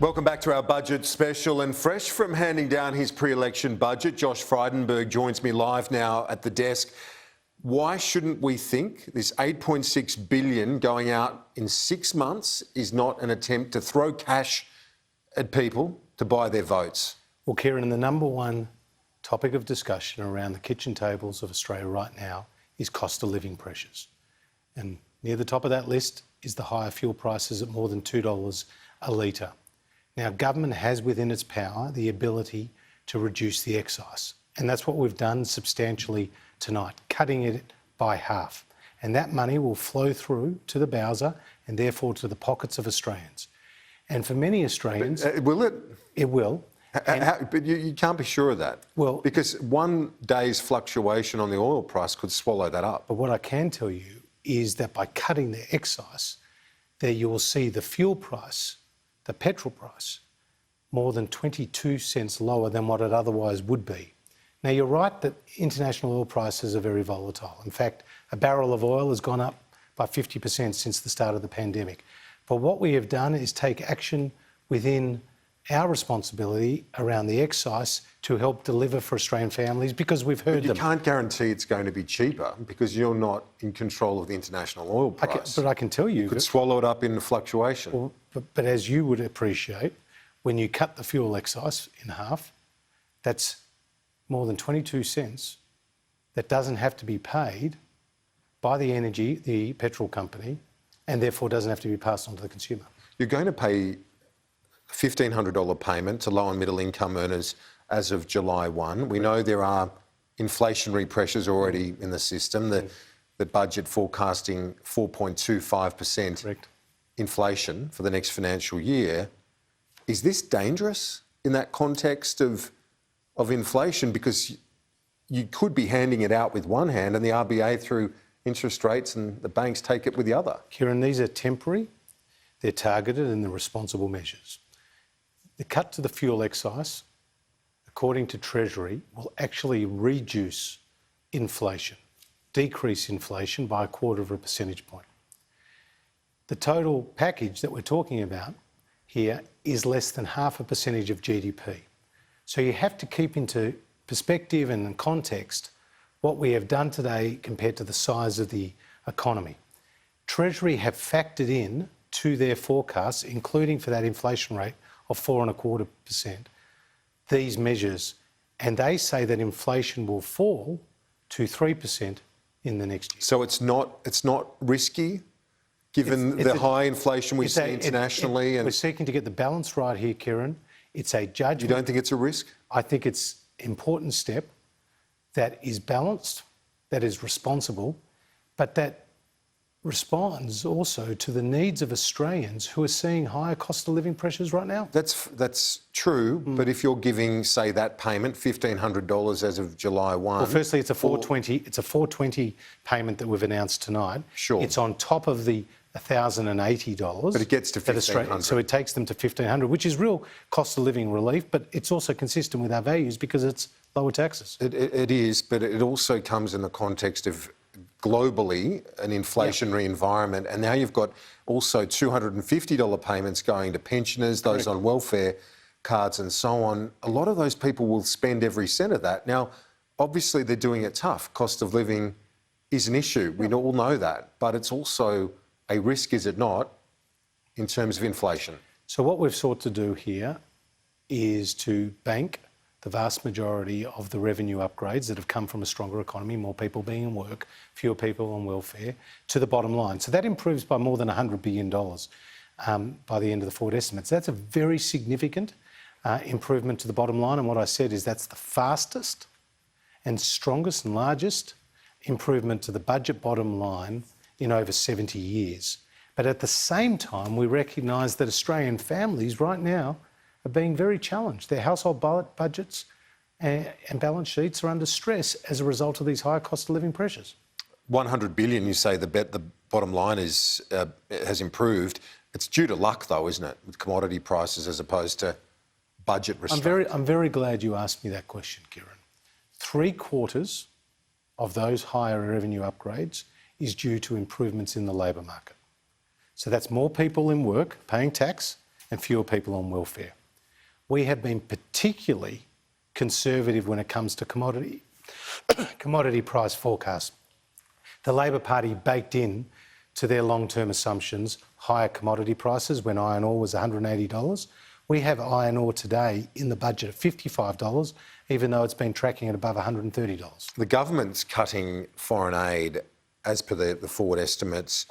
Welcome back to our budget special, and fresh from handing down his pre-election budget, Josh Frydenberg joins me live now at the desk. Why shouldn't we think this $8.6 billion going out in 6 months is not an attempt to throw cash at people to buy their votes? Well, Kieran, the number one topic of discussion around the kitchen tables of Australia right now is cost of living pressures. And near the top of that list is the higher fuel prices at more than $2 a litre. Now, government has within its power the ability to reduce the excise. And that's what we've done substantially tonight, cutting it by half. And that money will flow through to the Bowser and therefore to the pockets of Australians. And for many Australians... will it? It will. But you can't be sure of that. Well, because one day's fluctuation on the oil price could swallow that up. But what I can tell you is that by cutting the excise, there you will see the fuel price, the petrol price, more than 22 cents lower than what it otherwise would be. Now, you're right that international oil prices are very volatile. In fact, a barrel of oil has gone up by 50% since the start of the pandemic. But what we have done is take action within our responsibility around the excise to help deliver for Australian families because we've heard them. You can't guarantee it's going to be cheaper because you're not in control of the international oil price. But I can tell you... You could swallow it up in the fluctuation. Well, but as you would appreciate, when you cut the fuel excise in half, that's more than 22 cents that doesn't have to be paid by the petrol company, and therefore doesn't have to be passed on to the consumer. You're going to pay $1,500 payment to low and middle income earners as of July 1. We know there are inflationary pressures already in the system. The budget forecasting 4.25% inflation for the next financial year. Is this dangerous in that context of inflation? Because you could be handing it out with one hand and the RBA through interest rates and the banks take it with the other. Kieran, these are temporary, they're targeted and they're responsible measures. The cut to the fuel excise, according to Treasury, will actually reduce inflation, decrease inflation by 1/4 percentage point. The total package that we're talking about here is less than 0.5% of GDP. So you have to keep into perspective and in context what we have done today compared to the size of the economy. Treasury have factored in to their forecasts, including for that inflation rate of 4.25%, these measures, and they say that inflation will fall to 3% in the next year. So it's not risky, given the high inflation we see internationally? We're seeking to get the balance right here, Kieran. It's a judgment. You don't think it's a risk? I think it's an important step that is balanced, that is responsible, but that responds also to the needs of Australians who are seeing higher cost of living pressures right now. That's true, but if you're giving, say, that payment, $1,500 as of July 1... Well, firstly, it's a $420 payment that we've announced tonight. Sure. It's on top of the $1,080. But it gets to $1,500. So it takes them to $1,500, which is real cost of living relief, but it's also consistent with our values because it's lower taxes. It is, but it also comes in the context of globally an inflationary environment, and now you've got also $250 payments going to pensioners, those on welfare cards and so on. A lot of those people will spend every cent of that. Now, obviously they're doing it tough. Cost of living is an issue. We all know that, but it's also a risk, is it not, in terms of inflation? So what we've sought to do here is to bank the vast majority of the revenue upgrades that have come from a stronger economy, more people being in work, fewer people on welfare, to the bottom line. So that improves by more than $100 billion by the end of the forward estimates. That's a very significant improvement to the bottom line. And what I said is that's the fastest and strongest and largest improvement to the budget bottom line in over 70 years. But at the same time, we recognise that Australian families right now are being very challenged. Their household budgets and balance sheets are under stress as a result of these higher cost of living pressures. $100 billion, you say the bottom line has improved. It's due to luck, though, isn't it, with commodity prices as opposed to budget restraint? I'm very glad you asked me that question, Kieran. 3/4 of those higher revenue upgrades is due to improvements in the labour market. So that's more people in work, paying tax, and fewer people on welfare. We have been particularly conservative when it comes to commodity price forecasts. The Labor Party baked in to their long-term assumptions higher commodity prices when iron ore was $180. We have iron ore today in the budget at $55, even though it's been tracking at above $130. The government's cutting foreign aid as per the forward estimates.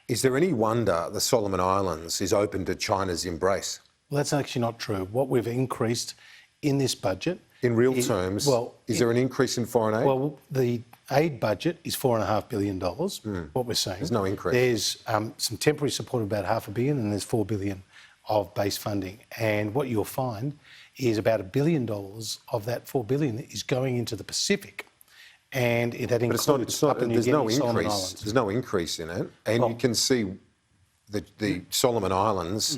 Is there any wonder the Solomon Islands is open to China's embrace? Well, that's actually not true. What we've increased in this budget... In real terms, is there an increase in foreign aid? Well, the aid budget is $4.5 billion, what we're saying. There's no increase. There's some temporary support of about $500 million, and there's $4 billion of base funding. And what you'll find is about $1 billion of that $4 billion is going into the Pacific. And that includes Papua New Guinea, Solomon Islands. There's no increase in it. And you can see the Solomon Islands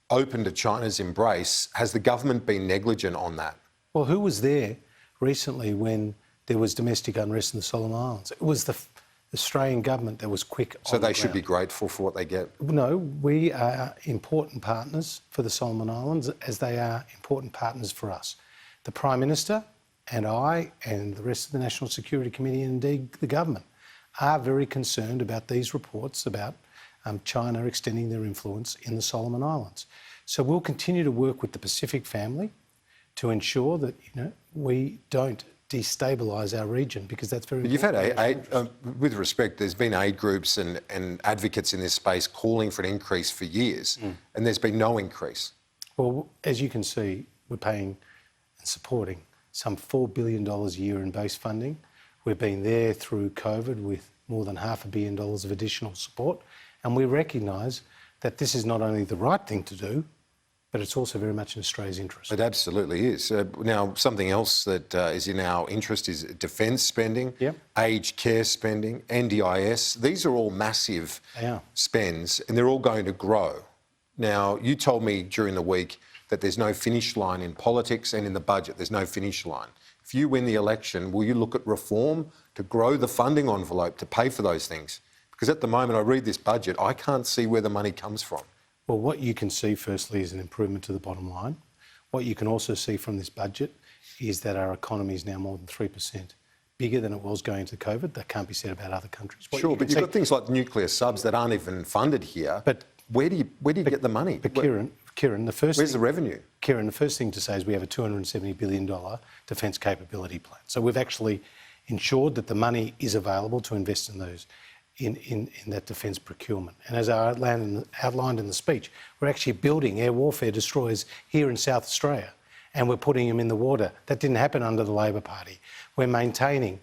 open to China's embrace. Has the government been negligent on that? Well, who was there recently when there was domestic unrest in the Solomon Islands? It was the Australian government that was quick So on the they should be grateful for what they get? No, we are important partners for the Solomon Islands as they are important partners for us. The Prime Minister and I and the rest of the National Security Committee and indeed the government are very concerned about these reports about China extending their influence in the Solomon Islands. So we'll continue to work with the Pacific family to ensure that we don't destabilise our region, because that's very important. You've had aid, with respect, there's been aid groups and advocates in this space calling for an increase for years, and there's been no increase. Well, as you can see, we're paying and supporting some $4 billion a year in base funding. We've been there through COVID with more than $500 million of additional support, and we recognise that this is not only the right thing to do, but it's also very much in Australia's interest. It absolutely is. Now, something else that is in our interest is defence spending, aged care spending, NDIS. These are all massive spends, and they're all going to grow. Now, you told me during the week that there's no finish line in politics, and in the budget there's no finish line. If you win the election, will you look at reform to grow the funding envelope to pay for those things? Because at the moment, I read this budget, I can't see where the money comes from. Well, what you can see, firstly, is an improvement to the bottom line. What you can also see from this budget is that our economy is now more than 3% bigger than it was going into COVID. That can't be said about other countries. Sure, but you've got things like nuclear subs that aren't even funded here. But where do you get the money? But Kieran, where's the revenue? Kieran, the first thing to say is we have a $270 billion defence capability plan. So we've actually ensured that the money is available to invest in those. In that defence procurement. And as I outlined in the speech, we're actually building air warfare destroyers here in South Australia, and we're putting them in the water. That didn't happen under the Labor Party. We're maintaining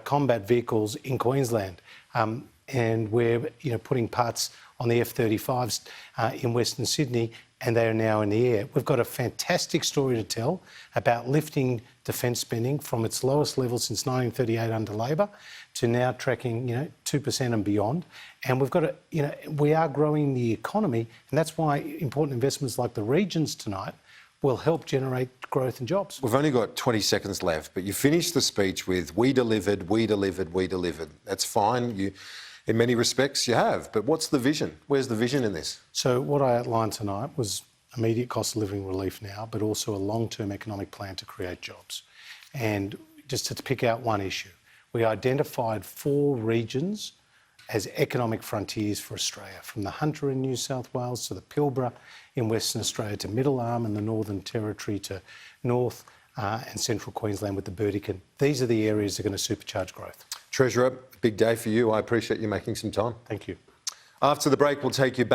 combat vehicles in Queensland, and we're putting parts on the F-35s in Western Sydney, and they are now in the air. We've got a fantastic story to tell about lifting defence spending from its lowest level since 1938 under Labor to now tracking 2% and beyond. And we've got we are growing the economy, and that's why important investments like the regions tonight will help generate growth and jobs. We've only got 20 seconds left, but you finished the speech with "we delivered, we delivered, we delivered." That's fine. In many respects, you have. But what's the vision? Where's the vision in this? So what I outlined tonight was immediate cost of living relief now, but also a long-term economic plan to create jobs. And just to pick out one issue, we identified 4 regions as economic frontiers for Australia, from the Hunter in New South Wales to the Pilbara in Western Australia to Middle Arm in the Northern Territory to North and Central Queensland with the Burdekin. These are the areas that are going to supercharge growth. Treasurer, big day for you. I appreciate you making some time. Thank you. After the break, we'll take you back.